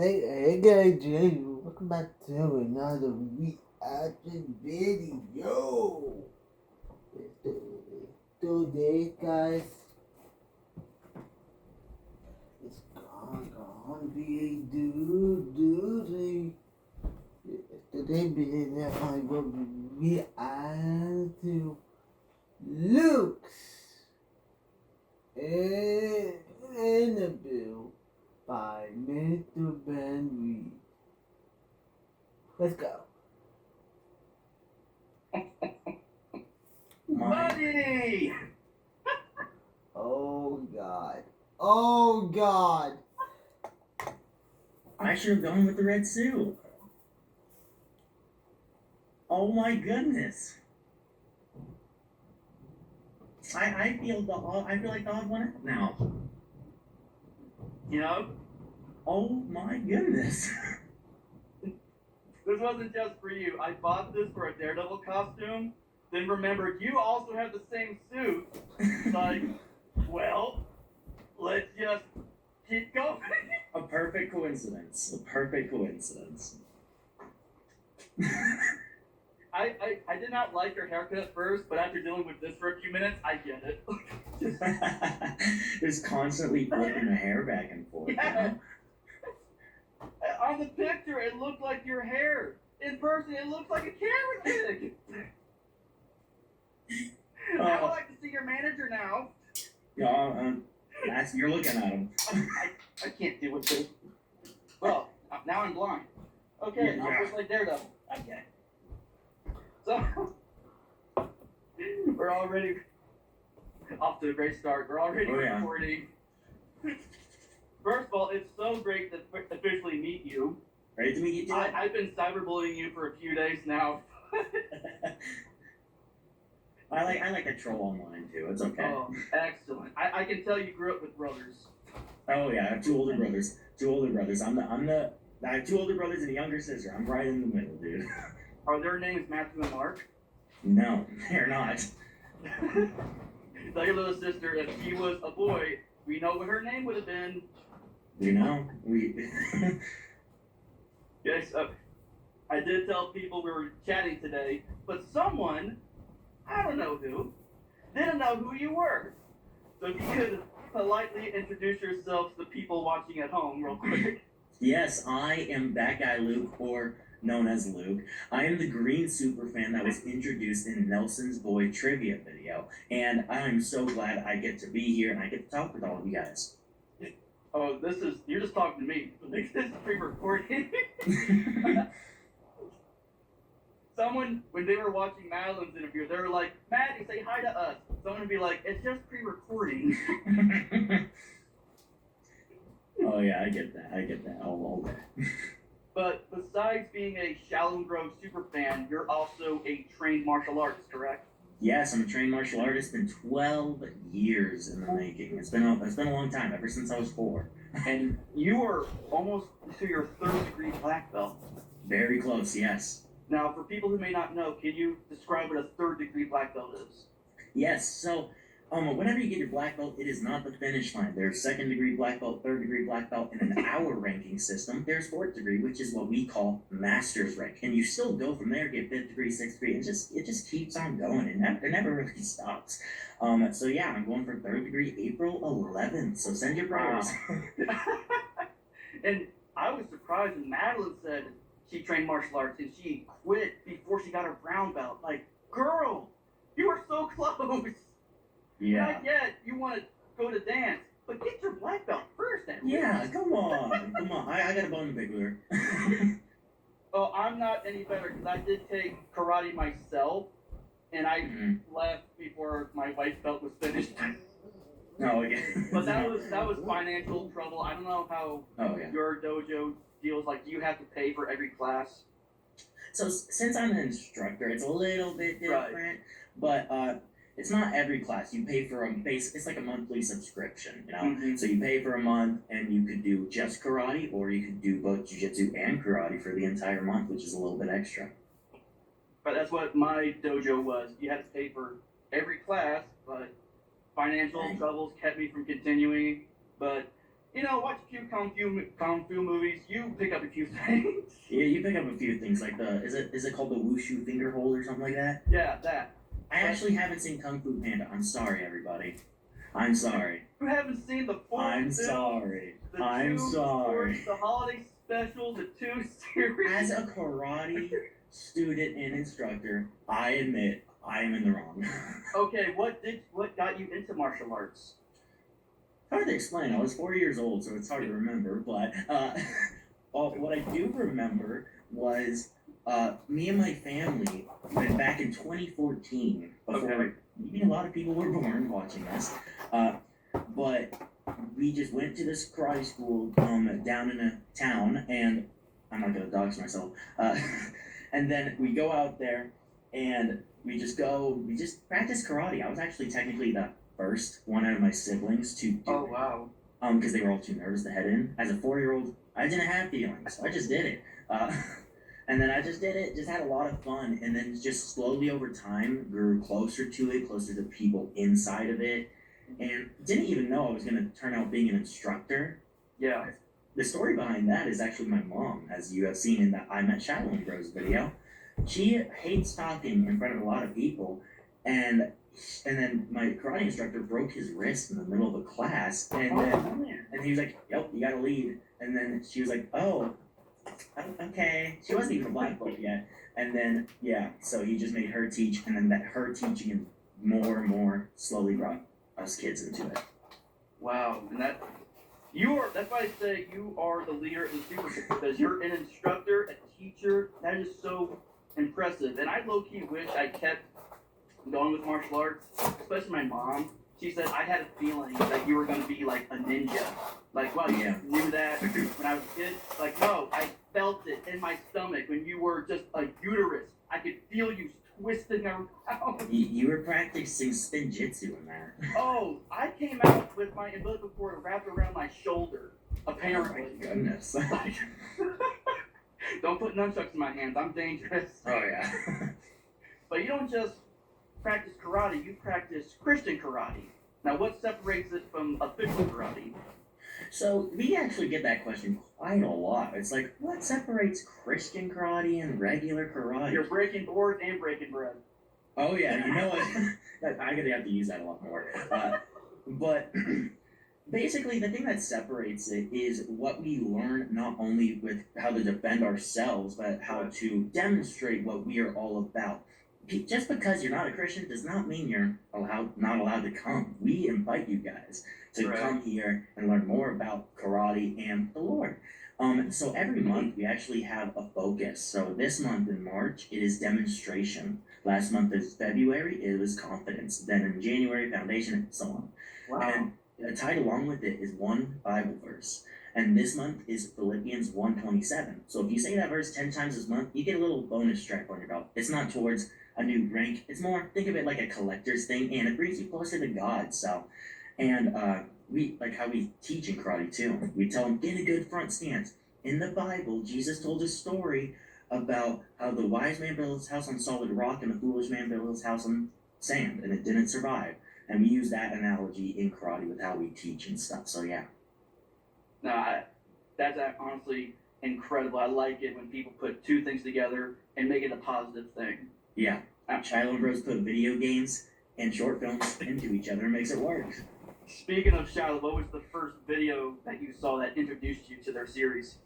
Hey guys, Jay, welcome back to another reaction video. Today, guys, it's gonna be a doozy. Today, I will react to Luke's Annabelle by Mr. Ben Reed. Let's go. Money! Oh God. Oh God. I should have gone with the red suit. Oh my goodness. I feel like the odd one out now. You know, Oh my goodness. this wasn't just for you. I bought this for a Daredevil costume, then remembered you also have the same suit. It's like, well, let's just keep going. A perfect coincidence. A perfect coincidence. I did not like your haircut at first, but after dealing with this for a few minutes, I get it. Just constantly flipping the hair back and forth. Yeah. You know? On the picture, it looked like your hair. In person, it looks like a carrot pig. I would like to see your manager now. Yeah, you're looking at him. I can't deal with this. Well, now I'm blind. Okay, Yeah. I'll just like Daredevil. Okay. So, we're already off to a great start. We're already recording. First of all, it's so great to officially meet you. Ready to meet you too? I've been cyberbullying you for a few days now. I like to troll online too. It's okay. Oh, excellent. I can tell you grew up with brothers. Oh yeah, I have two older brothers. I have two older brothers and a younger sister. I'm right in the middle, dude. Are their names Matthew and Mark? No, they're not. Tell your little sister, if she was a boy, we know what her name would have been. You know, we. Yes, I did tell people we were chatting today, but someone, I don't know who, didn't know who you were. So if you could politely introduce yourself to the people watching at home real quick. Yes, I am that guy Luke, or known as Luke. I am the green superfan that was introduced in Nelson's Boy trivia video, and I'm so glad I get to be here and I get to talk with all of you guys. Oh, you're just talking to me. This is pre-recorded. Someone, when they were watching Madeline's interview, they were like, Maddie, say hi to us. Someone would be like, it's just pre-recording. Oh yeah, I get that all day. But besides being a Shallow Grove superfan, you're also a trained martial artist, correct? Yes, I'm a trained martial artist. Been 12 years in the making. It's been a long time, ever since I was 4. And you are almost to your 3rd degree black belt. Very close, yes. Now, for people who may not know, can you describe what a 3rd degree black belt is? Yes, so whenever you get your black belt, it is not the finish line. There's 2nd degree black belt, 3rd degree black belt, and in our ranking system, there's 4th degree, which is what we call master's rank. And you still go from there, get 5th degree, 6th degree, and it just keeps on going. It never really stops. So yeah, I'm going for 3rd degree April 11th. So send your prayers. Wow. And I was surprised when Madeline said she trained martial arts and she quit before she got her brown belt. Like, girl, you were so close. Yeah. Not yet. You want to go to dance, but get your black belt first. Yeah, come on. I got a bone to pick with her. Oh, I'm not any better because I did take karate myself, and I left before my white belt was finished. Oh, okay. But that was financial trouble. I don't know how your dojo deals. Like, do you have to pay for every class? So since I'm an instructor, it's a little bit different, but it's not every class. You pay for it's like a monthly subscription, you know? Mm-hmm. So you pay for a month and you could do just karate, or you could do both jiu-jitsu and karate for the entire month, which is a little bit extra. But that's what my dojo was. You had to pay for every class, but financial troubles kept me from continuing. But watch a few kung fu movies. You pick up a few things. Yeah, you pick up a few things like is it called the wushu finger hold or something like that? Yeah, that. I actually haven't seen Kung Fu Panda. I'm sorry, everybody. I'm sorry. You haven't seen the full I'm film, sorry. the I'm two sorry. stories, the holiday special, the 2 series. As a karate student and instructor, I admit I am in the wrong. Okay, what got you into martial arts? Hard to explain. I was 4 years old, so it's hard to remember. But what I do remember was me and my family went back in 2014 before maybe a lot of people were born watching us. But we just went to this karate school down in a town, and I'm not gonna dox myself. And then we go out there, and we just practice karate. I was actually technically the first one out of my siblings to do Oh it. wow. Because they were all too nervous to head in. As a 4-year-old, I didn't have feelings. I just did it. And then I just did it, just had a lot of fun, and then just slowly over time grew closer to it, closer to people inside of it, and didn't even know I was going to turn out being an instructor. Yeah. The story behind that is actually my mom, as you have seen in the I Met Shiloh Bros video. She hates talking in front of a lot of people, and then my karate instructor broke his wrist in the middle of a class, and he was like, "Yep, you got to lead." And then she was like, "Oh, okay." She wasn't even a black belt yet. And then, so he just made her teach, and then that her teaching and more slowly brought us kids into it. Wow, and that's why I say you are the leader in the super group, because you're an instructor, a teacher. That is so impressive. And I low-key wish I kept going with martial arts, especially my mom. She said, I had a feeling that you were going to be like a ninja. Like, wow, you knew that when I was a kid. Like, no, I felt it in my stomach when you were just a uterus. I could feel you twisting around. You were practicing spinjitzu in there. Oh, I came out with my umbilical cord wrapped around my shoulder, apparently. Oh my goodness. Don't put nunchucks in my hands. I'm dangerous. Oh, yeah. But you don't just practice karate, you practice Christian karate. Now, what separates it from official karate? So, we actually get that question quite a lot. It's like, what separates Christian karate and regular karate? You're breaking boards and breaking bread. Oh, yeah, you know what? I'm going to have to use that a lot more. But basically, the thing that separates it is what we learn, not only with how to defend ourselves, but how to demonstrate what we are all about. Just because you're not a Christian does not mean you're not allowed to come. We invite you guys to come here and learn more about karate and the Lord. So every month we actually have a focus. So this month in March, it is demonstration. Last month is February, it was confidence. Then in January, foundation, and so on. Wow. And tied along with it is one Bible verse. And this month is Philippians 1:27. So if you say that verse 10 times this month, you get a little bonus stripe on your belt. It's not towards a new rank. It's more, think of it like a collector's thing, and it brings you closer to God. So, and we like how we teach in karate too. We tell them, get a good front stance. In the Bible, Jesus told a story about how the wise man built his house on solid rock and the foolish man built his house on sand, and it didn't survive. And we use that analogy in karate with how we teach and stuff. So yeah. No, that's honestly incredible. I like it when people put two things together and make it a positive thing. Yeah. Shiloh Bros put video games and short films into each other and makes it work. Speaking of Shiloh, what was the first video that you saw that introduced you to their series?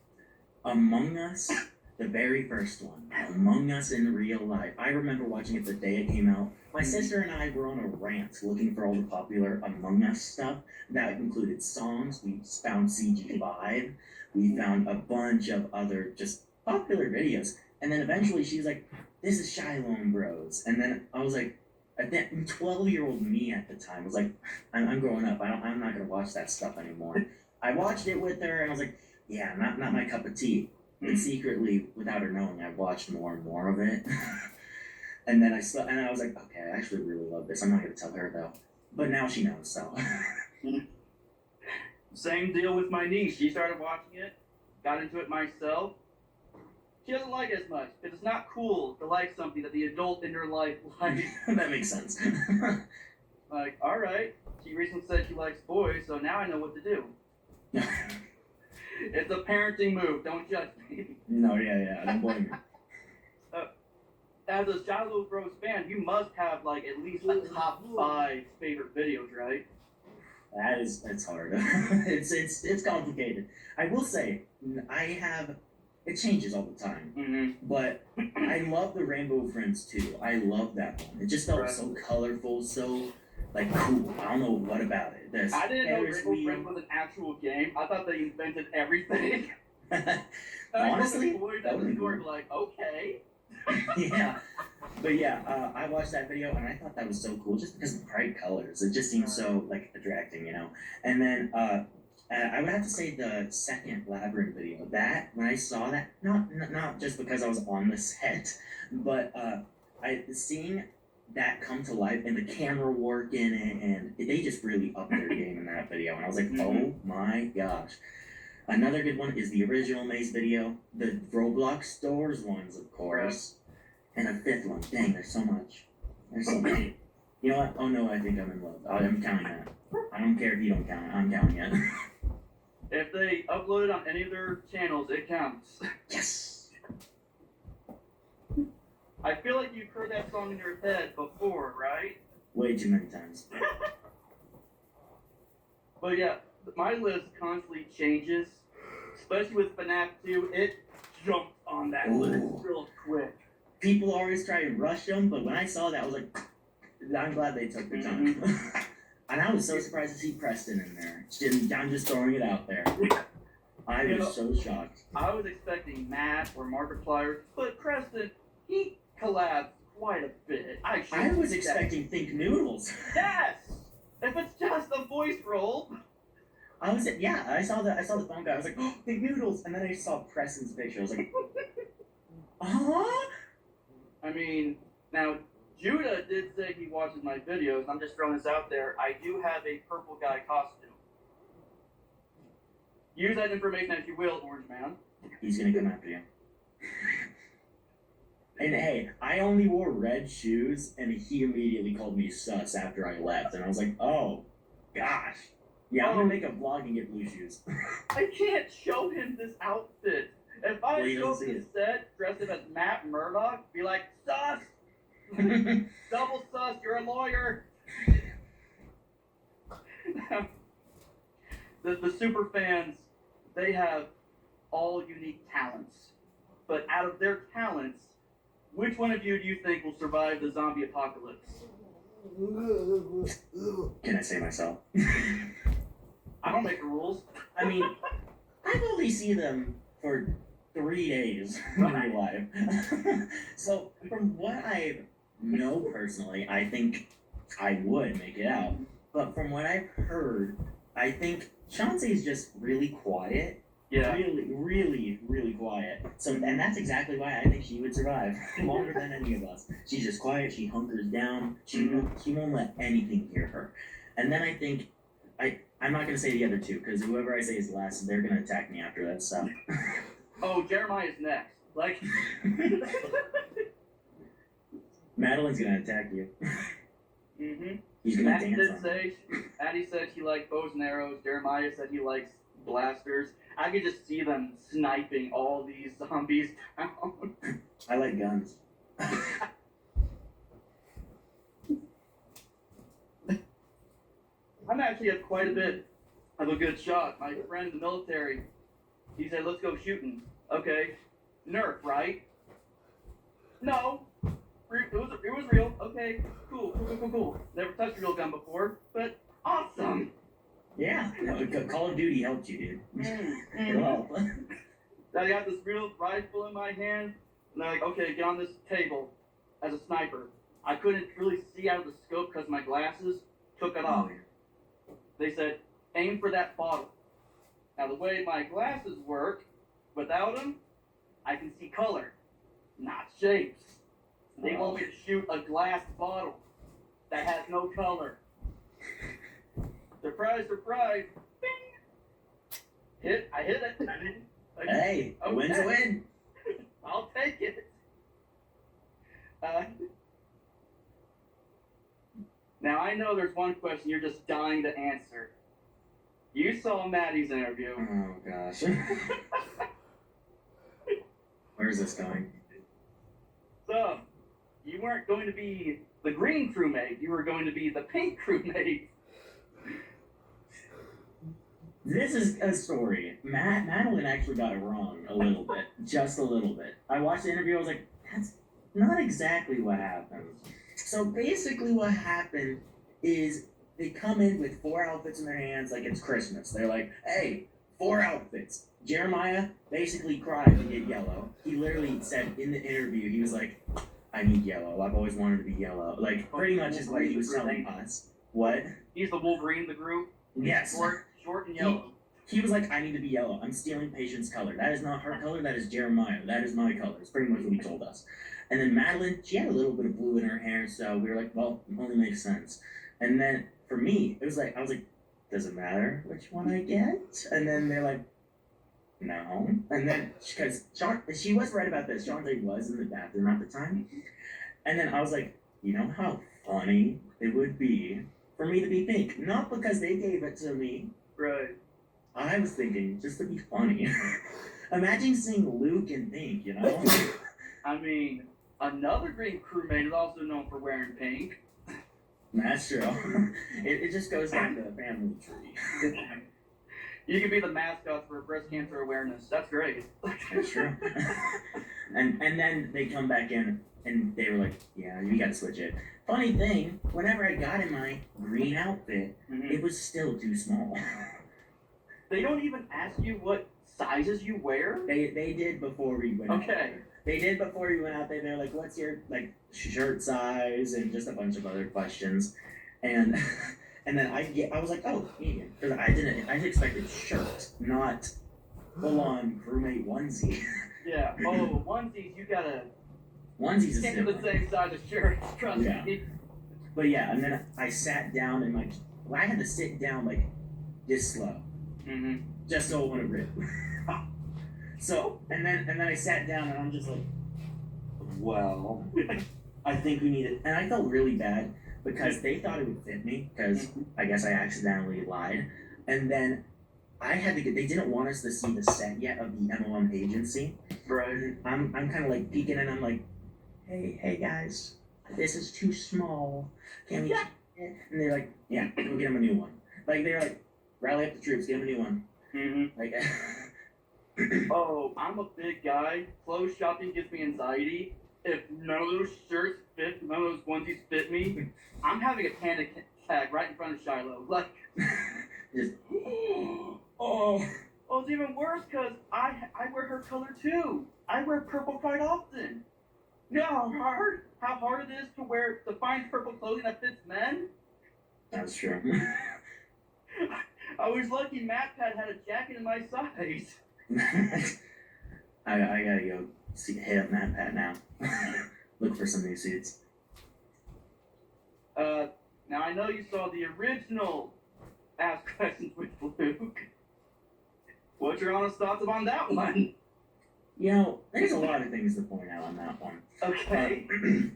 Among Us, the very first one. Among Us in real life. I remember watching it the day it came out. My sister and I were on a rant looking for all the popular Among Us stuff. That included songs. We found CG5. We found a bunch of other just popular videos. And then eventually she was like, this is Shiloh Bros. And then I was like, 12-year-old me at the time was like, I'm growing up. I'm not going to watch that stuff anymore. I watched it with her and I was like, yeah, not my cup of tea. But secretly, without her knowing, I watched more and more of it. And then I was like, okay, I actually really love this. I'm not going to tell her though. But now she knows, so. Same deal with my niece. She started watching it, got into it myself. She doesn't like it as much because it's not cool to like something that the adult in your life likes. That makes sense. Like, all right. She recently said she likes boys, so now I know what to do. It's a parenting move. Don't judge me. No, yeah, I don't blame you. As a Shiloh Bros fan, you must have like at least a top 5 favorite videos, right? It's hard. it's complicated. I will say I have. It changes all the time, Mm-hmm. but I love the Rainbow Friends too. I love that one. It just felt Right. so colorful, so like cool. I don't know what about it. There's I didn't know Ferris Rainbow wheel. Friends was an actual game. I thought they invented everything. Honestly, boys that at would the be store cool. were like, okay. Yeah, but yeah, I watched that video and I thought that was so cool just because of the bright colors. It just seemed so like attracting, you know. And then I would have to say the second Labyrinth video. That when I saw that, not just because I was on the set, but I seeing that come to life and the camera work in it, and they just really upped their game in that video. And I was like, oh my gosh. Another good one is the original Maze video, the Roblox stores ones, of course, and a fifth one. Dang, there's so much. There's so much. You know what? Oh no, I think I'm in love. I'm counting that. I don't care if you don't count it. I'm counting it. If they upload it on any of their channels, it counts. Yes. I feel like you've heard that song in your head before, right? Way too many times. But yeah, my list constantly changes, especially with FNAF 2. It jumped on that list real quick. People always try to rush them, but when I saw that, I was like, I'm glad they took the time. And I was so surprised to see Preston in there. I'm just throwing it out there. I was so shocked. I was expecting Matt or Markiplier, but Preston, he collabed quite a bit. I was expecting Think Noodles. Yes! If it's just a voice role. I saw the phone guy. I was like, oh, Think Noodles, and then I saw Preston's picture. I was like, I mean, now Judah did say he watches my videos. I'm just throwing this out there. I do have a purple guy costume. Use that information as you will, Orange Man. He's gonna come after you. And hey, I only wore red shoes, and he immediately called me sus after I left, and I was like, oh, gosh. Yeah, I'm gonna make a vlog and get blue shoes. I can't show him this outfit. If I Well, you show don't up see to it. set dressed up as Matt Murdock, be like, sus! Double sus, you're a lawyer! the super fans, they have all unique talents. But out of their talents, which one of you do you think will survive the zombie apocalypse? Can I say myself? I don't make the rules. I mean, I've only seen them for 3 days in real life. So, from what I know personally, I think I would make it out. But from what I've heard, I think Chauncey's just really quiet. Yeah. Really quiet. So, and that's exactly why I think she would survive longer than any of us. She's just quiet. She hunkers down. She won't let anything hear her. And then I think I'm not gonna say the other two because whoever I say is last, they're gonna attack me after that stuff. Oh, Jeremiah's next. Like. Madeline's gonna attack you. Mm-hmm. He's gonna Maddie dance did on you. say, Addie said she liked bows and arrows. Jeremiah said he likes blasters. I could just see them sniping all these zombies down. I like guns. I'm actually at quite a bit of a good shot. My friend in the military, he said, let's go shooting. Okay. Nerf, right? No. It was real. Okay. Cool. Never touched a real gun before, but awesome. Yeah. Call of Duty helped you, dude. It'll help. I got this real rifle in my hand, and they're like, okay, get on this table as a sniper. I couldn't really see out of the scope because my glasses took it off. They said, aim for that bottle. Now, the way my glasses work, without them, I can see color, not shapes. They want me to shoot a glass bottle that has no color. Surprise, surprise. Bing! I hit it. Hey, a win's a win. I'll take it. Now, I know there's one question you're just dying to answer. You saw Maddie's interview. Oh gosh. Where's this going? So, you weren't going to be the green crewmate, you were going to be the pink crewmate. This is a story. Madeline actually got it wrong a little bit. Just a little bit. I watched the interview, I was like, that's not exactly what happened. So basically what happened is they come in with 4 outfits in their hands like it's Christmas. They're like, hey, 4 outfits. Jeremiah basically cried to get yellow. He literally said in the interview, he was like, I need yellow. I've always wanted to be yellow. Like, pretty much is what he was telling us. What? He's the Wolverine of the group. Yes. Short and yellow. He was like, I need to be yellow. I'm stealing Patient's color. That is not her color. That is Jeremiah. That is my color. It's pretty much what he told us. And then Madeline, she had a little bit of blue in her hair, so we were like, well, it only makes sense. And then for me, it was like, I was like, does it matter which one I get? And then they're like, no. And then, because she was right about this. Shante was in the bathroom at the time. And then I was like, you know how funny it would be for me to be pink? Not because they gave it to me. Right. I was thinking just to be funny. Imagine seeing Luke in pink, you know? I mean, another green crewmate is also known for wearing pink. That's true. It just goes down to the family tree. You could be the mascot for breast cancer awareness. That's great. That's true. and then they come back in and they were like, yeah, you gotta switch it. Funny thing, whenever I got in my green outfit, it was still too small. They don't even ask you what sizes you wear? They did before we went out Okay. there. They did before we went out there. They're like, what's your like shirt size and just a bunch of other questions. And and then I was like, oh, medium. Because I expected shirt, not full on crewmate onesie. Yeah. Oh, onesies, you gotta Onesies is stick to the different. same size as shirts. Trust Yeah. me. But yeah, and then I sat down and like, well, I had to sit down like this slow, just so it wouldn't rip. So and then I sat down and I'm just like, well, I think we need it, and I felt really bad because they thought it would fit me because I guess I accidentally lied, and then I had to get. They didn't want us to see the set yet of the MLM agency. Right. I'm kind of like peeking and I'm like, hey guys, this is too small. Can we? Yeah. And they're like, yeah, we'll get him a new one. Like they're like, rally up the troops, get him a new one. Like. Oh, I'm a big guy. Clothes shopping gives me anxiety. If none of those shirts fit, none of those onesies fit me, I'm having a panic attack right in front of Shiloh. Like, Just, oh, oh. it's even worse because I wear her color too. I wear purple quite often. You know how hard it is to find purple clothing that fits men? That's true. I was lucky MatPat had a jacket in my size. I gotta go hit up MatPat now. Look for some new suits. Now I know you saw the original Ask Questions with Luke. What's your honest thoughts on that one? You know, there's a lot of things to point out on that one. Okay.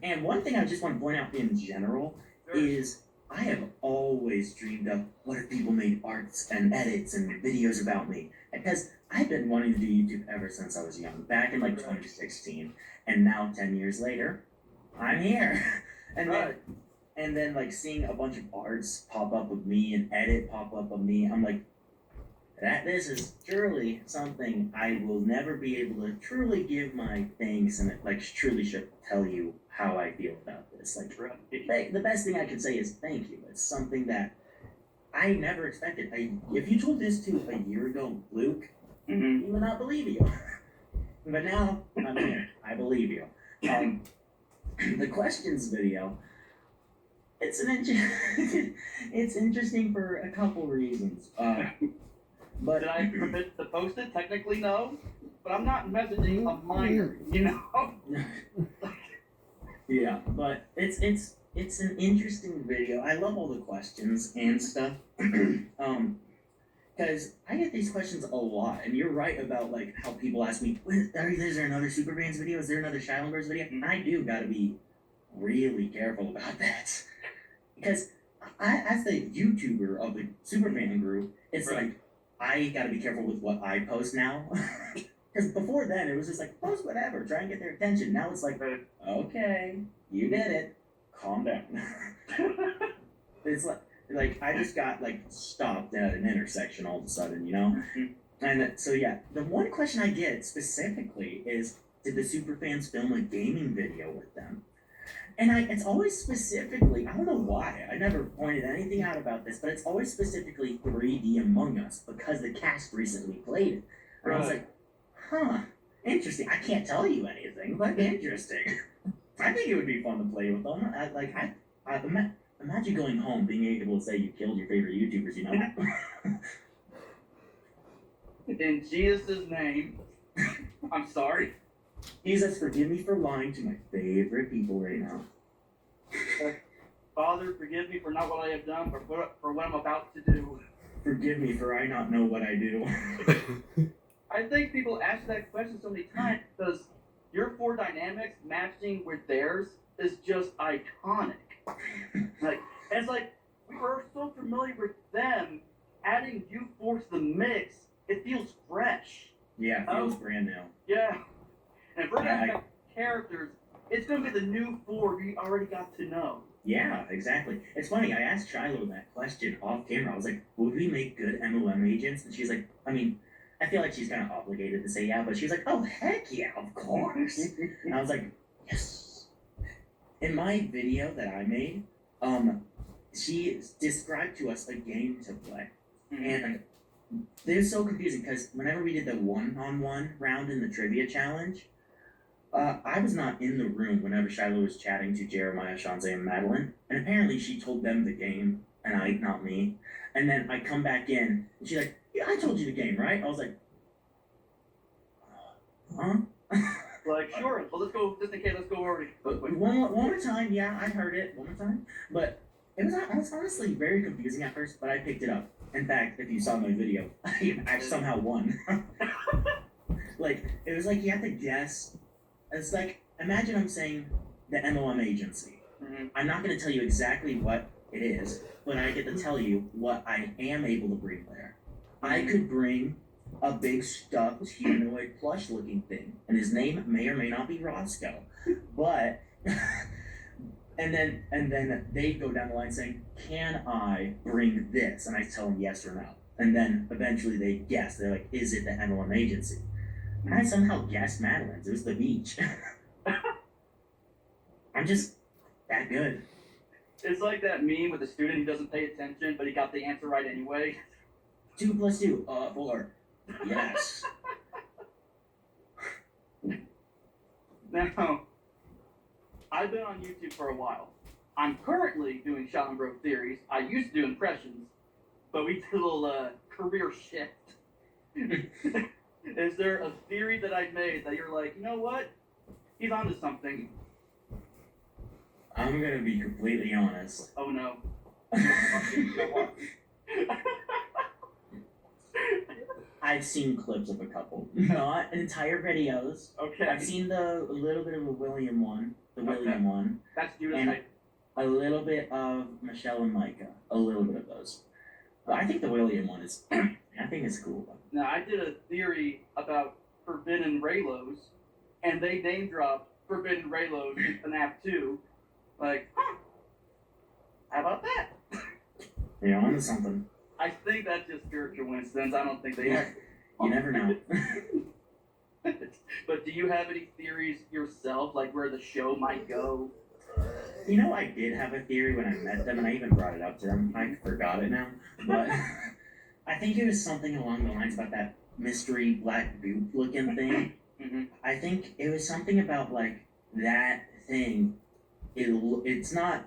And one thing I just want to point out in general is I have always dreamed of what if people made arts and edits and videos about me. Because I've been wanting to do YouTube ever since I was young, back in like 2016. And now 10 years later, I'm here. And then like seeing a bunch of arts pop up of me and edit pop up of me, I'm like, this is truly something I will never be able to truly give my thanks and like truly should tell you how I feel about this. Like the best thing I can say is thank you. It's something that I never expected. If you told this to a year ago, Luke, he would not believe you. But now I'm here. I believe you. The questions video. It's it's interesting for a couple reasons. But did I permit to post it? Technically, no. But I'm not messaging a minor, you know. Yeah, but it's an interesting video. I love all the questions and stuff. Because I get these questions a lot, and you're right about like how people ask me, is there another Superbands video? Is there another Shiloh video? I do gotta be really careful about that. Because as the YouTuber of the Superfan group, it's like I gotta be careful with what I post now. Because before then, it was just like, post whatever, try and get their attention. Now it's like, okay, you did it, calm down. It's like I just got like stopped at an intersection all of a sudden, you know? And so yeah, the one question I get specifically is, did the Superfans film a gaming video with them? And it's always specifically, I don't know why, I never pointed anything out about this, but it's always specifically 3D Among Us because the cast recently played it. And I was like, huh, interesting. I can't tell you anything, but interesting. I think it would be fun to play with them. Imagine going home being able to say you killed your favorite YouTubers, you know? In Jesus' name, I'm sorry. Jesus, forgive me for lying to my favorite people right now. Father, forgive me for not what I have done, but for what I'm about to do. Forgive me for I not know what I do. I think people ask that question so many times because your four dynamics matching with theirs is just iconic. It's like we were so familiar with them, adding you four to the mix, it feels fresh. Yeah, it feels brand new. Yeah. And if we're gonna have characters, it's gonna be the new four we already got to know. Yeah, exactly. It's funny, I asked Shiloh that question off camera. I was like, would we make good MLM agents? And she's like, I mean, I feel like she's kind of obligated to say yeah, but she's like, oh, heck yeah, of course. And I was like, yes. In my video that I made, she described to us a game to play. And they're so confusing because whenever we did the one-on-one round in the trivia challenge, I was not in the room whenever Shiloh was chatting to Jeremiah, Shanze, and Madeline, and apparently she told them the game, and not me. And then I come back in, and she's like, yeah, I told you the game, right? I was like, huh? Like, sure, well, let's go, just in case, let's go over it. One more time, yeah, I heard it, one more time. But it was honestly very confusing at first, but I picked it up. In fact, if you saw my video, I somehow won. Like, it was like you have to guess. It's like, imagine I'm saying the MLM agency. I'm not going to tell you exactly what it is, but I get to tell you what I am able to bring there. I could bring a big stuffed humanoid plush looking thing, and his name may or may not be Roscoe, but and then they go down the line saying, can I bring this? And I tell them yes or no, and then eventually they guess. They're like, is it the MLM agency? And I somehow guessed Madeline's. It was the beach. I'm just that good. It's like that meme with the student who doesn't pay attention, but he got the answer right anyway. 2 + 2, 4. Yes. Now, I've been on YouTube for a while. I'm currently doing shot and growth theories. I used to do impressions, but we did a little career shift. Is there a theory that I made that you're like, you know what? He's onto something. I'm gonna be completely honest. Oh no. I've seen clips of a couple, not entire videos. Okay. I've seen a little bit of the William one, That's Judas. and a little bit of Michelle and Micah, a little bit of those. But I think the William one is, I think it's cool. Now, I did a theory about Forbidden Raylos, and they name dropped Forbidden Raylos in FNAF 2. Like, how about that? You're onto something. I think that's just pure coincidence. I don't think they. Yeah. You never know. But do you have any theories yourself, like where the show might go? You know, I did have a theory when I met them, and I even brought it up to them. I forgot it now, but I think it was something along the lines about that mystery black boot looking thing. I think it was something about like that thing. It's not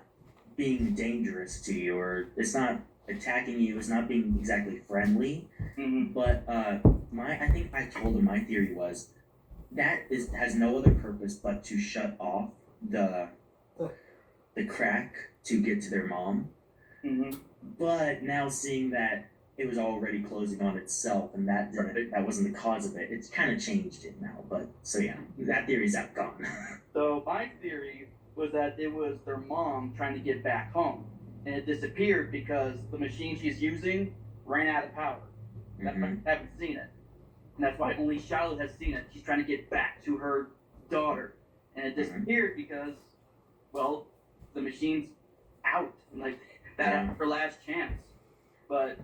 being dangerous to you, or it's not attacking you. It's not being exactly friendly. But I think I told him my theory was that has no other purpose but to shut off the crack to get to their mom. But now seeing that it was already closing on itself, and that wasn't the cause of it, it's kind of changed it now. But so yeah, that theory's out gone. So my theory was that it was their mom trying to get back home. and it disappeared because the machine she's using ran out of power. That's why I haven't seen it. And that's why only Shiloh has seen it. She's trying to get back to her daughter. And it disappeared because, well, the machine's out. Like, that was her last chance. But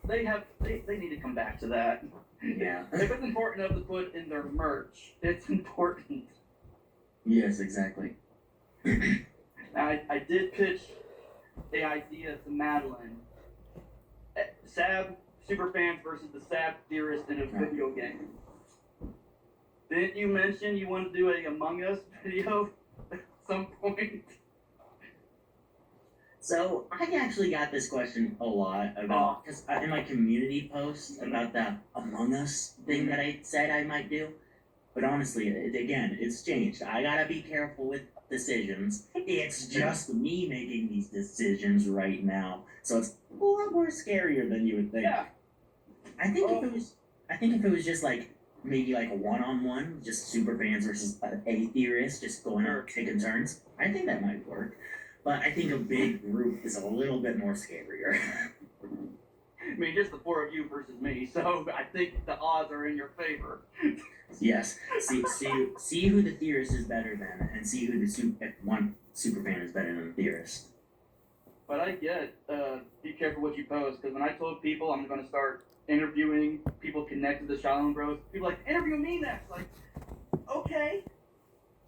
they need to come back to that. Yeah. If it's important enough to put in their merch, it's important. Yes, exactly. I did pitch the idea to Madeline. Sab superfans versus the Sab theorists in a video game. Didn't you mention you want to do a Among Us video at some point? So I actually got this question a lot about, because in my community post about the Among Us thing that I said I might do. But honestly, again, it's changed. I gotta be careful with decisions. It's just me making these decisions right now, so it's a lot more scarier than you would think. Yeah. I think if it was just like maybe like a one-on-one, just super fans versus a theorist, just going out taking turns, I think that might work. But I think a big group is a little bit more scarier. I mean, just the four of you versus me, so I think the odds are in your favor. Yes. See who the theorist is better than, and see who if one super fan is better than the theorist. But I get, be careful what you post, because when I told people I'm going to start interviewing people connected to Shiloh Bros, people are like, interview me next. Like, okay,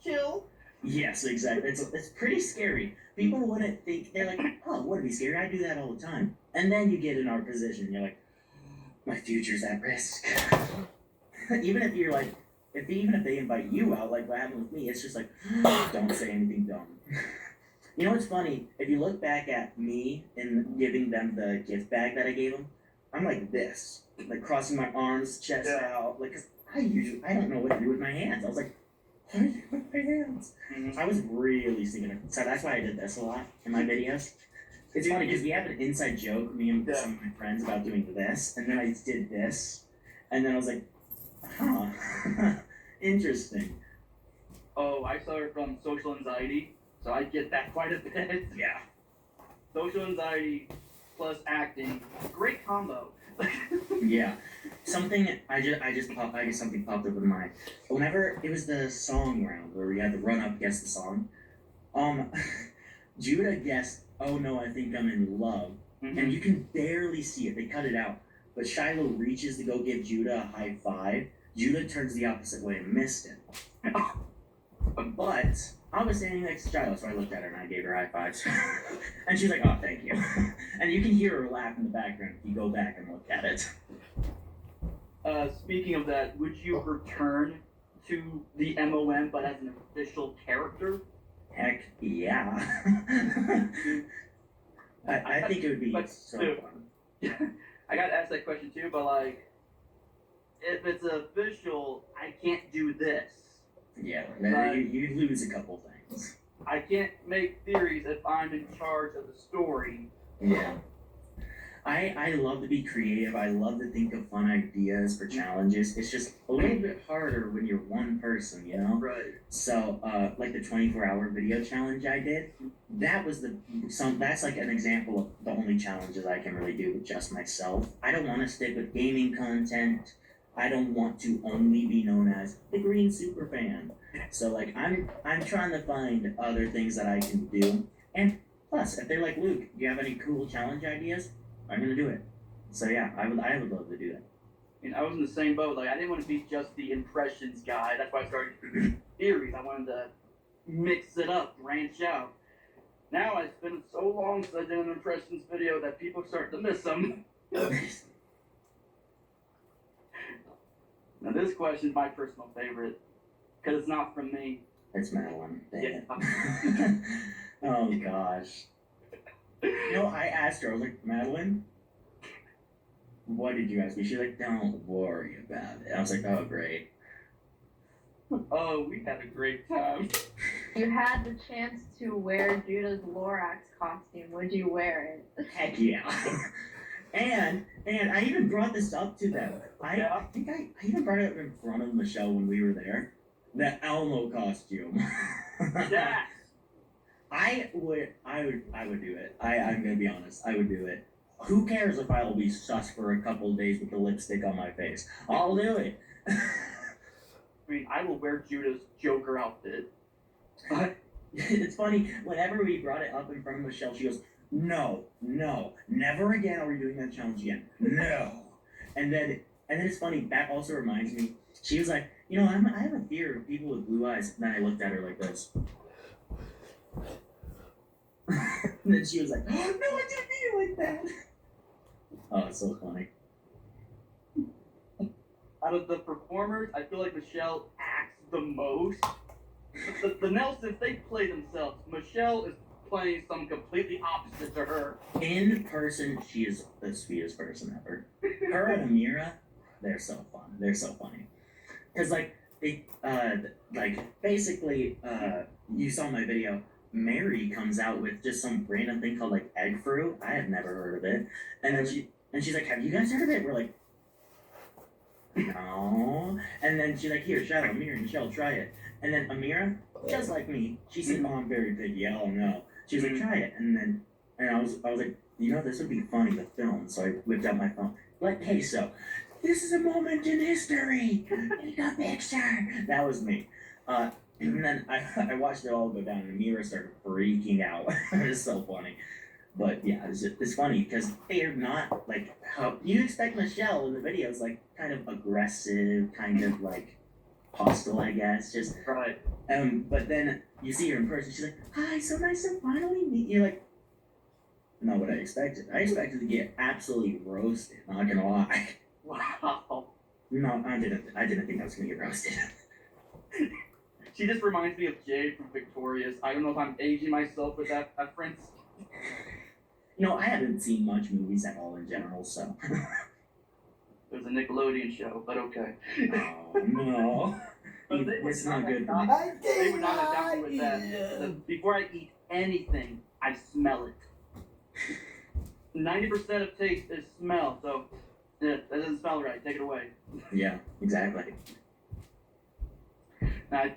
chill. Yes, exactly. It's pretty scary. People wouldn't think, they're like, oh, would it be scary? I do that all the time. And then you get in our position, you're like, my future's at risk. Even if you're like, even if they invite you out, like what happened with me, it's just like, don't say anything dumb. You know what's funny? If you look back at me and giving them the gift bag that I gave them, I'm like this, like crossing my arms, chest out, like, 'cause I don't know what to do with my hands. I was like, what do I do with my hands? I was really sneaking. So that's why I did this a lot in my videos. It's funny because we have an inside joke, me and some of my friends, about doing this, and then I did this, and then I was like, huh, interesting. Oh, I suffer from social anxiety, so I get that quite a bit. Yeah. Social anxiety plus acting, great combo. Yeah. Something I guess something popped up in my. Whenever it was the song round where we had to run up guess the song, Judah guessed, "Oh no, I think I'm in love," and you can barely see it. They cut it out. But Shiloh reaches to go give Judah a high five. Judah turns the opposite way and missed it. But I was standing next to Shiloh, so I looked at her and I gave her high fives. And she's like, oh, thank you. And you can hear her laugh in the background if you go back and look at it. Speaking of that, would you return to the MOM but as an official character? Heck yeah. I think it would be so fun. I got asked that question too, but like, if it's official, I can't do this. Yeah, you lose a couple things. I can't make theories if I'm in charge of the story. Yeah. I love to be creative. I love to think of fun ideas for challenges. It's just a little bit harder when you're one person, you know? Right. So, like the 24-hour video challenge I did, that's like an example of the only challenges I can really do with just myself. I don't want to stick with gaming content. I don't want to only be known as the Green Superfan. So like I'm trying to find other things that I can do. And plus, if they're like, Luke, do you have any cool challenge ideas? I'm gonna do it. So yeah, I would love to do that. And I was in the same boat. Like I didn't want to be just the impressions guy. That's why I started theories. I wanted to mix it up, branch out. Now it's been so long since I did an impressions video that people start to miss them. Now this question is my personal favorite because it's not from me. It's Madeline. Dang Yeah. it. Oh gosh. You know, I asked her. I was like, Madeline, what did you ask me? She's like, don't worry about it. I was like, oh great. Oh, we had a great time. You had the chance to wear Judah's Lorax costume. Would you wear it? Heck yeah. And I even brought this up to them. I think I even brought it up in front of Michelle when we were there. The Elmo costume. Yes. I would do it. I'm gonna be honest. I would do it. Who cares if I'll be sus for a couple of days with the lipstick on my face? I'll do it. I mean, I will wear Judah's Joker outfit. It's funny, whenever we brought it up in front of Michelle, she goes, no, never again are we doing that challenge again. No. And then it's funny, that also reminds me, she was like, I have a fear of people with blue eyes. And then I looked at her like this. And then she was like, oh, no, I didn't mean it like that. Oh, it's so funny. Out of the performers, I feel like Michelle acts the most. The Nelsons, they play themselves. Michelle is playing something completely opposite to her. In person, she is the sweetest person ever. Her and Amira, they're so fun. They're so funny. Because, basically, you saw my video, Mary comes out with just some random thing called, egg fruit. I had never heard of it. And then she's like, have you guys heard of it? We're like, no. And then she's like, here, Shiloh, Amira, and Michelle, try it. And then Amira, just like me, she said, oh, I'm very picky, I don't know. She was like, try it. And I was like, this would be funny to film. So I whipped out my phone. Like, hey, so, this is a moment in history. Take a picture. That was me. And then I watched it all go down, and Amira started freaking out. It was so funny. But yeah, it's funny because they are not how you expect Michelle in the videos, kind of aggressive, kind of hostile, I guess. Just right. But then you see her in person, she's like, "Hi, so nice to finally meet you." Like, not what I expected. I expected to get absolutely roasted. Not gonna lie. Wow. No, I didn't think I was gonna get roasted. She just reminds me of Jade from Victorious. I don't know if I'm aging myself with that reference. I haven't seen much movies at all in general, so. It was a Nickelodeon show, but okay. Oh, no. It's not good. They would not have gotten with that. Before I eat anything, I smell it. 90% of taste is smell, so that doesn't smell right. Take it away. Yeah, exactly. Now,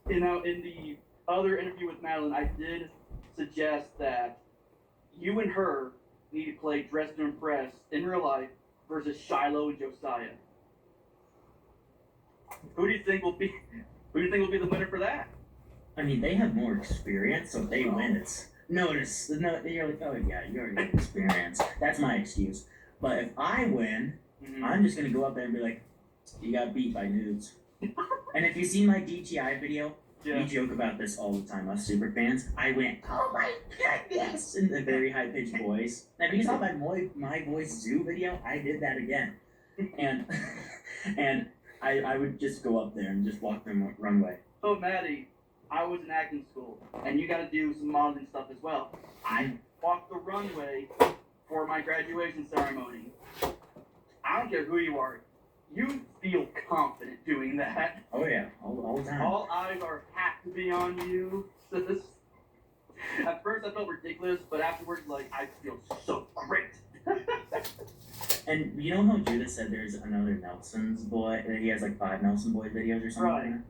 in the other interview with Madeline, I did suggest that you and her need to play Dress to Impress in real life versus Shiloh and Josiah. Who do you think will be the winner for that? I mean, they have more experience, so if they win, it's no. You're like, oh yeah, you already have experience. That's my excuse. But if I win, I'm just gonna go up there and be like, you got beat by noobs. And if you see my DTI video, we joke about this all the time, us super fans. I went, oh my goodness, in a very high pitched voice. Now, if you saw my voice zoo video, I did that again. And I would just go up there and just walk the runway. So, Maddie, I was in acting school, and you got to do some modeling stuff as well. I walked the runway for my graduation ceremony. I don't care who you are. You feel confident doing that. Oh yeah, all the time. All eyes are have to be on you. Sis. At first I felt ridiculous, but afterwards, I feel so great. And you know how Judith said there's another Nelson's boy, that he has 5 Nelson Boy videos or something? Right.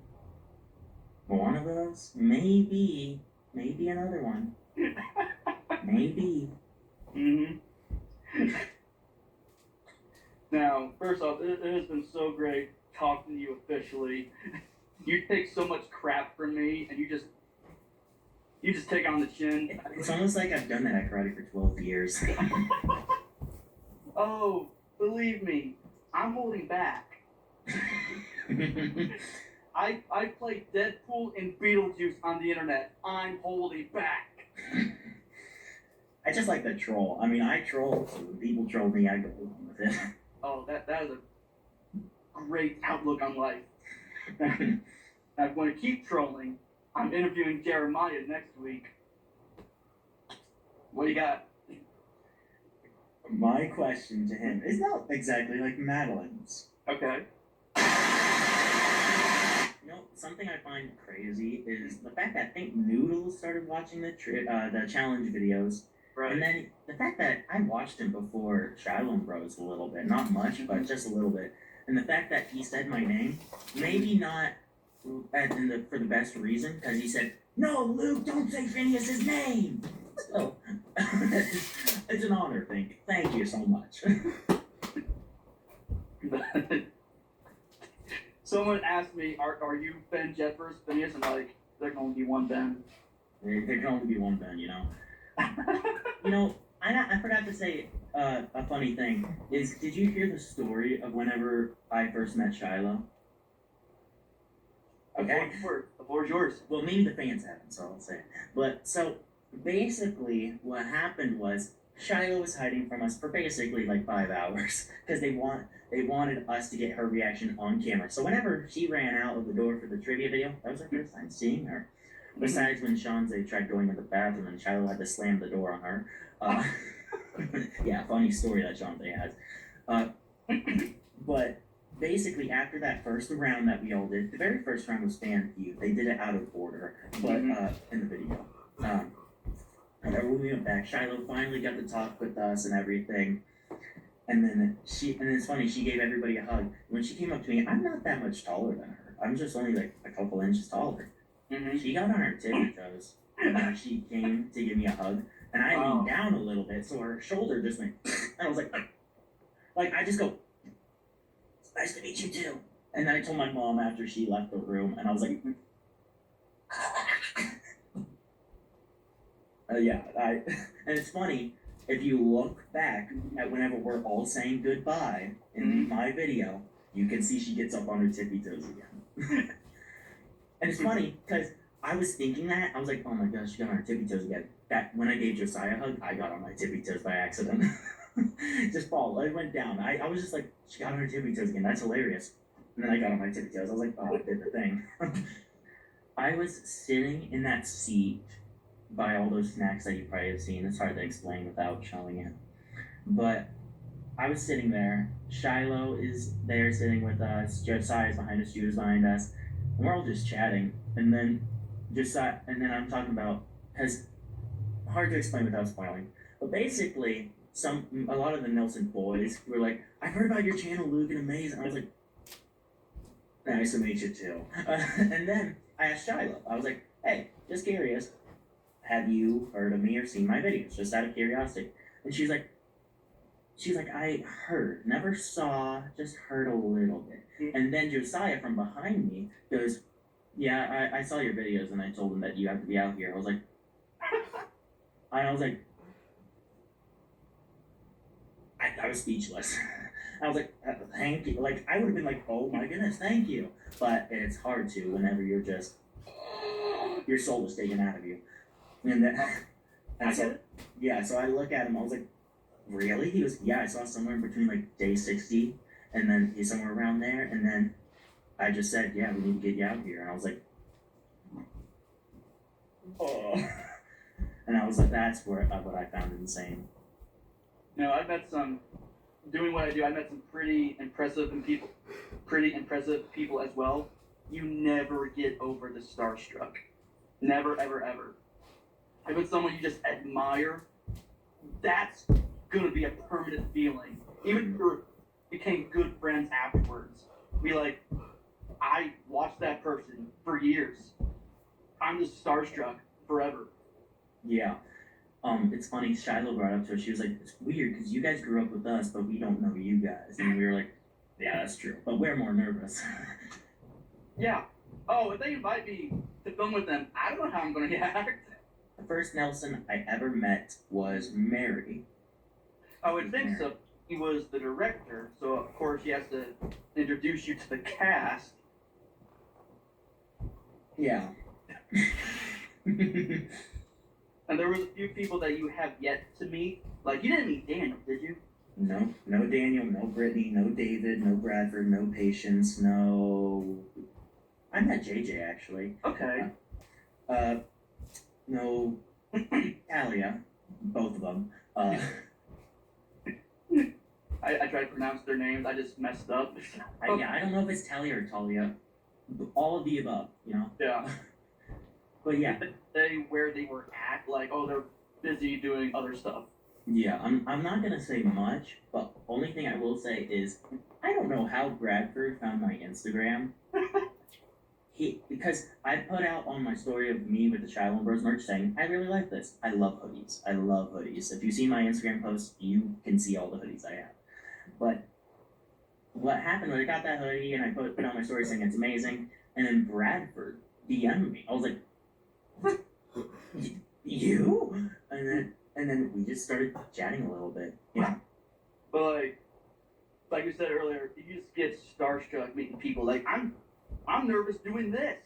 One of those? Maybe another one. Maybe. Mm-hmm. Now, first off, it has been so great talking to you officially. You take so much crap from me, and you just take it on the chin. It's almost like I've done that at karate for 12 years. Oh, believe me, I'm holding back. I play Deadpool and Beetlejuice on the internet. I'm holding back. I just like the troll. I mean, I troll, so when people troll me, I go along with it. Oh, that is a great outlook on life. I'm going to keep trolling. I'm interviewing Jeremiah next week. What do you got? My question to him is not exactly like Madeline's. Okay. Something I find crazy is the fact that I think Noodles started watching the challenge videos. Right. And then the fact that I watched him before Shiloh Bros a little bit, not much, but just a little bit. And the fact that he said my name, maybe not for the best reason, because he said no, Luke, don't say Phineas's name. So, it's an honor, thank you so much. Someone asked me, "Are you Ben Jeffers, Phineas?" And I'm like, there can only be one Ben. There can only be one Ben, you know. You know, I forgot to say a funny thing is, did you hear the story of whenever I first met Shiloh? Okay. The floor is yours. Well, maybe the fans haven't, so I'll say it. But so basically, what happened was Shiloh was hiding from us for basically like 5 hours because they wanted us to get her reaction on camera. So whenever she ran out of the door for the trivia video, that was our first time seeing her. Besides when Shanze tried going to the bathroom and Shiloh had to slam the door on her. Yeah, funny story that Shanze has. But basically, after that first round that we all did, the very first round was fan feud. They did it out of order, but in the video. And then when we went back, Shiloh finally got to talk with us and everything. And then it's funny, she gave everybody a hug. When she came up to me, I'm not that much taller than her. I'm just only like a couple inches taller. She got on her tippy toes when she came to give me a hug, and I leaned down a little bit, so her shoulder just went, and I was like I just go, "It's nice to meet you too." And then I told my mom after she left the room, and I was like, yeah, and it's funny, if you look back at whenever we're all saying goodbye in my video, you can see she gets up on her tippy toes again. And it's funny, because I was thinking that, I was like, oh my gosh, she got on her tippy toes again. That when I gave Josiah a hug, I got on my tippy toes by accident. Just fall, it went down. I was just like, she got on her tippy toes again, that's hilarious. And then I got on my tippy toes, I was like, oh, I did the thing. I was sitting in that seat by all those snacks that you probably have seen. It's hard to explain without showing it. But I was sitting there, Shiloh is there sitting with us, Josiah's behind us, Judah's behind us, and we're all just chatting. And then I'm talking about, because hard to explain without spoiling, but basically a lot of the Nelson boys were like, I've heard about your channel, Luke, and amazing. I was like, nice to meet you too. And then I asked Shiloh, I was like, hey, just curious, have you heard of me or seen my videos, just out of curiosity? And she's like, I heard, never saw, just heard a little bit. And then Josiah from behind me goes, yeah, I saw your videos and I told him that you have to be out here. I was like, I was speechless. I was like, thank you. Like, I would have been like, oh my goodness, thank you. But it's hard to whenever you're just, your soul is taken out of you. And then, so I look at him, I was like, really? He was, yeah, I saw somewhere between like day 60 and then he's somewhere around there. And then I just said, yeah, we need to get you out here. And I was like, oh. And I was like, that's what I found insane. You know, doing what I do, I met some pretty impressive people as well. You never get over the starstruck. Never, ever, ever. If it's someone you just admire, that's gonna be a permanent feeling. Even if you became good friends afterwards, be like, I watched that person for years. I'm just starstruck forever. Yeah. It's funny, Shiloh brought up to her, she was like, it's weird because you guys grew up with us, but we don't know you guys. And we were like, yeah, that's true, but we're more nervous. Yeah. Oh, if they invite me to film with them, I don't know how I'm gonna react. The first Nelson I ever met was Mary. I would think so. He was the director, so of course he has to introduce you to the cast. Yeah. And there was a few people that you have yet to meet. Like, you didn't meet Daniel, did you? No Daniel, no Brittany, no David, no Bradford, no Patience, no... I met JJ, actually. Okay. No Talia, both of them. I tried to pronounce their names, I just messed up. I don't know if it's Talia or Talia. All of the above, you know? Yeah. But yeah. Where they were at, like, oh, they're busy doing other stuff. Yeah, I'm not gonna say much, but only thing I will say is, I don't know how Bradford found my Instagram. because I put out on my story of me with the Shiloh Bros merch saying, I really like this. I love hoodies. I love hoodies. If you see my Instagram posts, you can see all the hoodies I have. But what happened when I got that hoodie and I put on my story saying it's amazing, and then Bradford DM'd me. I was like, you? And then we just started chatting a little bit. Yeah. But like you said earlier, you just get starstruck meeting people. Like I'm nervous doing this.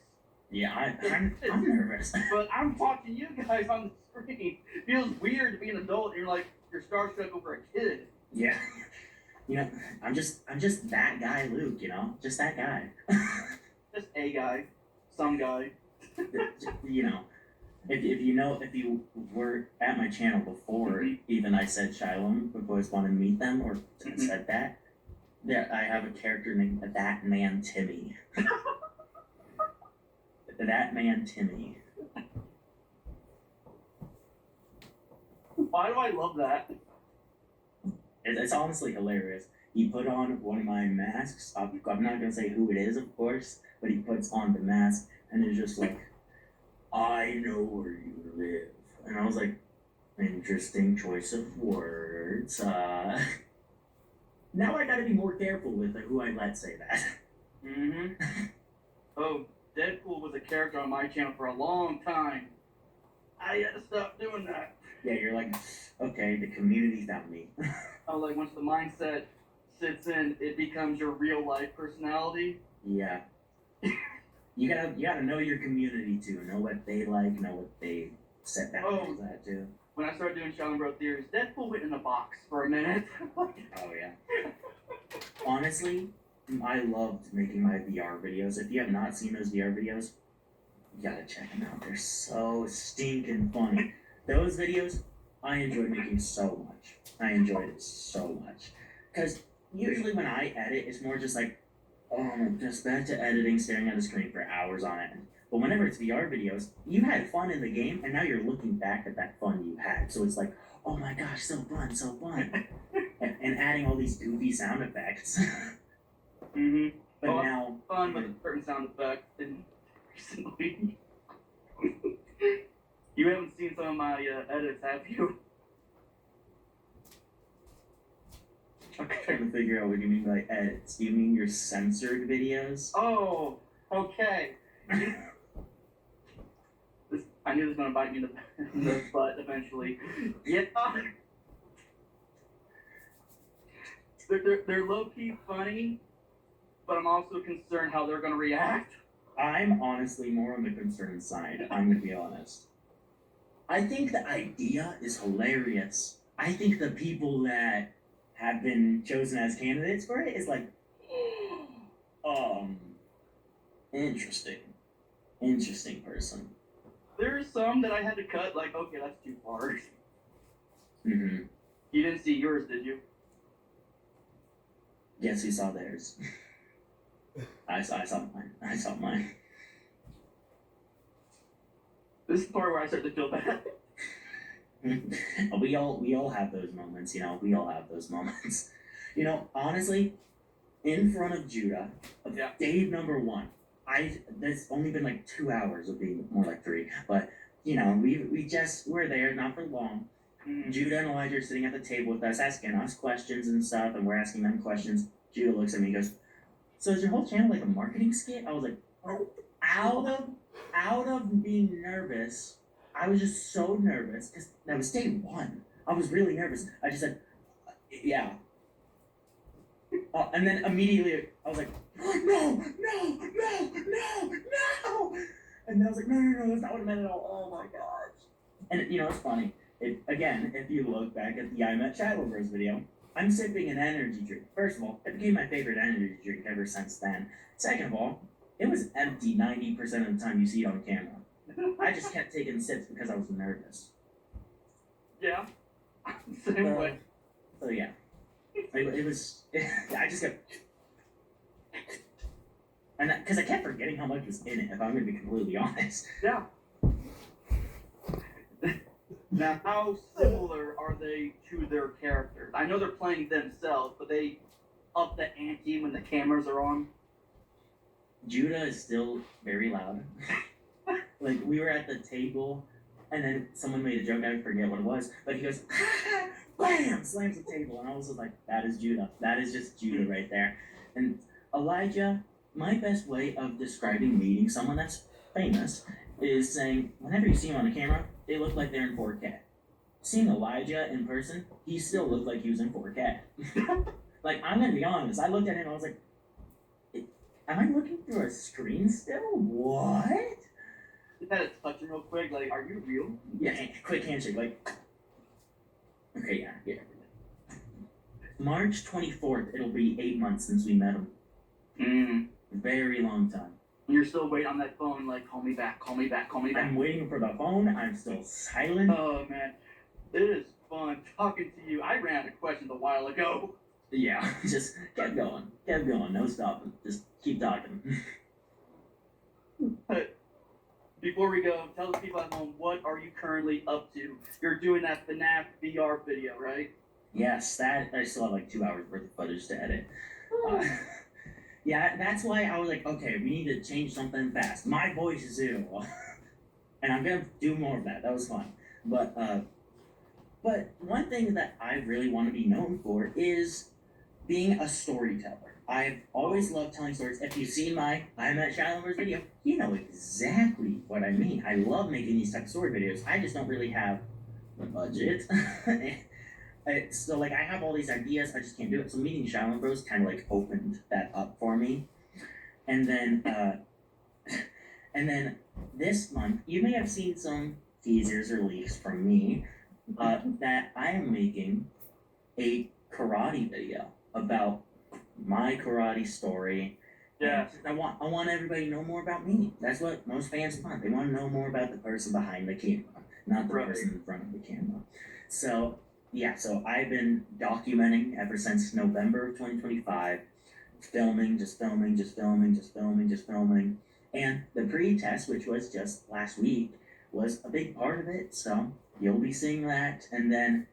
Yeah, I'm nervous. But I'm watching you guys on the screen. It feels weird to be an adult and you're starstruck over a kid. Yeah. You know, I'm just that guy, Luke, you know? Just that guy. Just a guy. Some guy. You know, if you were at my channel before even I said Shiloh, if boys want to meet them or said that, there I have a character named That Man Timmy. That Man Timmy. Why do I love that? It's honestly hilarious. He put on one of my masks. I'm not gonna say who it is, of course, but he puts on the mask and is just like, I know where you live. And I was like, interesting choice of words. Now I gotta be more careful with who I let say that. Mm-hmm. Oh, Deadpool was a character on my channel for a long time. I had to stop doing that. Yeah, you're like, okay, the community found me. Oh, like once the mindset sits in, it becomes your real life personality. Yeah. You gotta know your community too. Know what they like. Know what they set boundaries at too. When I started doing Shiloh Bro theories, Deadpool went in a box for a minute. Oh yeah. Honestly, I loved making my VR videos. If you have not seen those VR videos, you gotta check them out. They're so stinking funny. Those videos, I enjoyed making so much. I enjoyed it so much. Because usually when I edit, it's more just like, oh, just back to editing, staring at a screen for hours on end. But whenever it's VR videos, you had fun in the game, and now you're looking back at that fun you had. So it's like, oh my gosh, so fun, so fun. and adding all these goofy sound effects. Mm-hmm. But now... Fun with a certain sound effect. And recently... You haven't seen some of my edits, have you? I'm trying to figure out what you mean by edits. Do you mean your censored videos? Oh, okay. I knew this was going to bite me in the butt eventually. Yeah. They're low-key funny, but I'm also concerned how they're going to react. I'm honestly more on the concerned side. I'm going to be honest. I think the idea is hilarious. I think the people that have been chosen as candidates for it is like, interesting person. There's some that I had to cut, like, okay, that's too far. Mm-hmm. You didn't see yours, did you? Yes, you saw theirs. I saw mine. This is the part where I start to feel bad. we all have those moments, you know. We all have those moments. You know, honestly, in front of Judah, of Dave number 1, there's only been like 2 hours of being more like 3, but you know, we're there not for long. Mm-hmm. Judah and Elijah are sitting at the table with us, asking us questions and stuff, and we're asking them questions. Judah looks at me and goes, "So is your whole channel like a marketing skit?" I was like, out of being nervous, I was just so nervous because that was day 1. I was really nervous. I just said, "Yeah." And then immediately I was like, no. And I was like, no, that's not what I meant at all. Oh my gosh. And you know, it's funny. Again, if you look back at the I Met Shiloh Bros video, I'm sipping an energy drink. First of all, it became my favorite energy drink ever since then. Second of all, it was empty 90% of the time you see it on camera. I just kept taking sips because I was nervous. Yeah. Same way. So yeah. It was, I just kept, and because I kept forgetting how much was in it, if I'm going to be completely honest. Yeah. Now, how similar are they to their characters? I know they're playing themselves, but they up the ante when the cameras are on. Judah is still very loud. Like, we were at the table, and then someone made a joke, I forget what it was, but he goes, bam, slams the table, and I was just like, that is Judah. That is just Judah right there. And Elijah, my best way of describing meeting someone that's famous is saying, whenever you see him on the camera, they look like they're in 4K. Seeing Elijah in person, he still looked like he was in 4K. Like, I'm gonna be honest, I looked at him and I was like, am I looking through a screen still? What? Just had to touch him real quick. Like, are you real? Yeah, quick handshake, like, okay, yeah. March 24th, it'll be 8 months since we met him. Very long time. You're still waiting on that phone, like, call me back, call me back, call me back. I'm waiting for the phone, I'm still silent. Oh, man. It is fun talking to you. I ran out of questions a while ago. Yeah, just kept going, no stopping, just keep talking. Before we go, tell the people at home, what are you currently up to? You're doing that FNAF VR video, right? Yes, that, I still have like 2 hours worth of footage to edit. Yeah, that's why I was like, okay, we need to change something fast. My voice is ill. And I'm gonna do more of that, that was fun. But one thing that I really want to be known for is being a storyteller. I've always loved telling stories. If you've seen my I Met Shiloh video, you know exactly what I mean. I love making these type of story videos. I just don't really have the budget. So like I have all these ideas, I just can't do it. So meeting Shiloh Bros kind of like opened that up for me. And then this month, you may have seen some teasers or leaks from me that I am making a karate video about my karate story. Yeah. I want everybody to know more about me. That's what most fans want. They want to know more about the person behind the camera, not the person in front of the camera. So yeah, so I've been documenting ever since November of 2025, filming. And the pre-test, which was just last week, was a big part of it. So you'll be seeing that. And then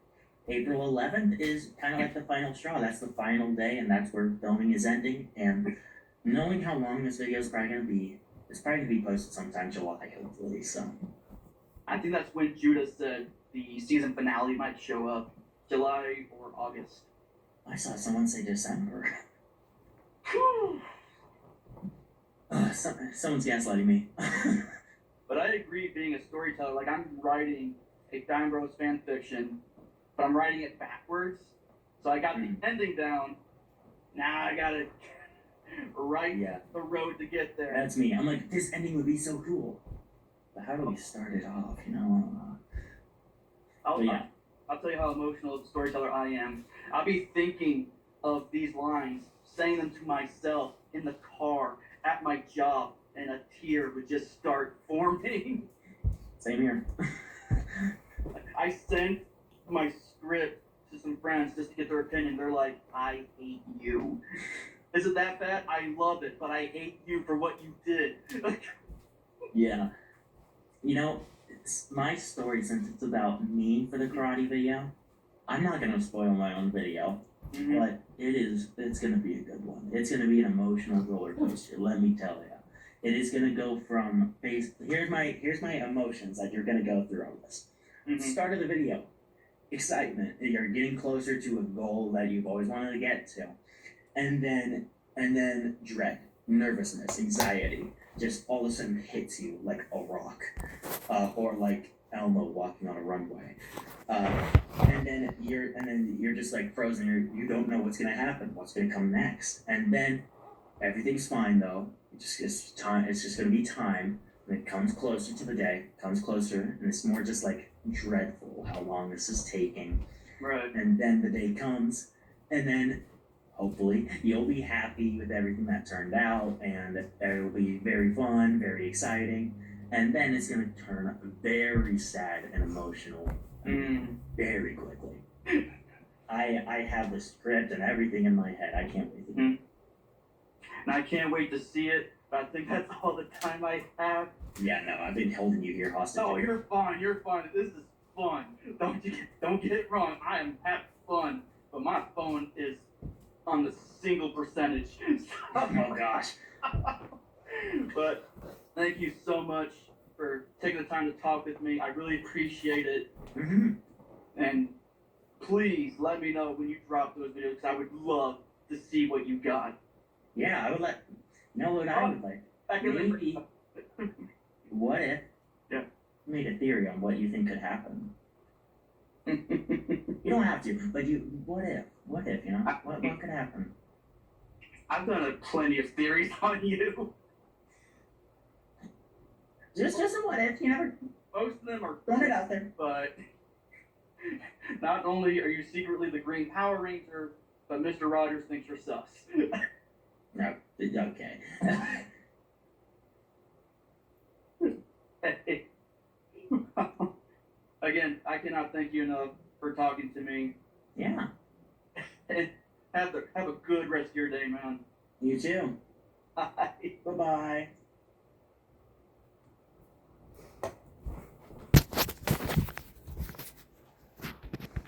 April 11th is kind of like the final straw. That's the final day, and that's where filming is ending. And knowing how long this video is probably going to be, it's probably going to be posted sometime July, hopefully. So I think that's when Judah said the season finale might show up, July or August. I saw someone say December. Someone's gaslighting me. But I agree, being a storyteller, like I'm writing a Dime Bros fan fiction, but I'm writing it backwards. So I got the ending down. Now I gotta write the road to get there. That's me. I'm like, this ending would be so cool. But how do we start it off, you know? I'll tell you how emotional of a storyteller I am. I'll be thinking of these lines, saying them to myself in the car, at my job, and a tear would just start forming. Same here. I sent my script to some friends just to get their opinion. They're like, I hate you. Is it that bad? I love it, but I hate you for what you did. Yeah. You know, my story, since it's about me for the karate video, I'm not going to spoil my own video, but it's going to be a good one. It's going to be an emotional roller coaster, let me tell you. It is going to go from here's my emotions that you're going to go through on this. Start of the video, excitement. You're getting closer to a goal that you've always wanted to get to. And then dread, nervousness, anxiety, just all of a sudden hits you like a rock, or like Elmo walking on a runway. And then you're just like frozen. You don't know what's gonna happen, what's gonna come next. And then everything's fine though. It's just gonna be time. And it comes closer to the day, comes closer, and it's more just like dreadful how long this is taking. Right. And then the day comes, and then hopefully you'll be happy with everything that turned out, and it will be very fun, very exciting. And then it's going to turn very sad and emotional very quickly. I have the script and everything in my head. I can't wait to do it. And I can't wait to see it, but I think that's all the time I have. Yeah, no, I've been holding you here hostage. Oh, you're fine. This is fun. Don't get it wrong. I am having fun, but my phone is on the single percentage. Oh gosh. But thank you so much for taking the time to talk with me. I really appreciate it. Mm-hmm. And please let me know when you drop those videos because I would love to see what you got. Yeah, I would like. You know what I would like? Maybe. What if? Yeah. Made a theory on what you think could happen. You don't have to, but you. What if? What if? You know? What could happen? I've done plenty of theories on you. Just a what if? You never Most of them are thrown it out there. but not only are you secretly the Green Power Ranger, but Mr. Rogers thinks you're sus. No. Okay. Again, I cannot thank you enough for talking to me. Yeah. And have a good rest of your day, man. You too. Bye. Bye bye.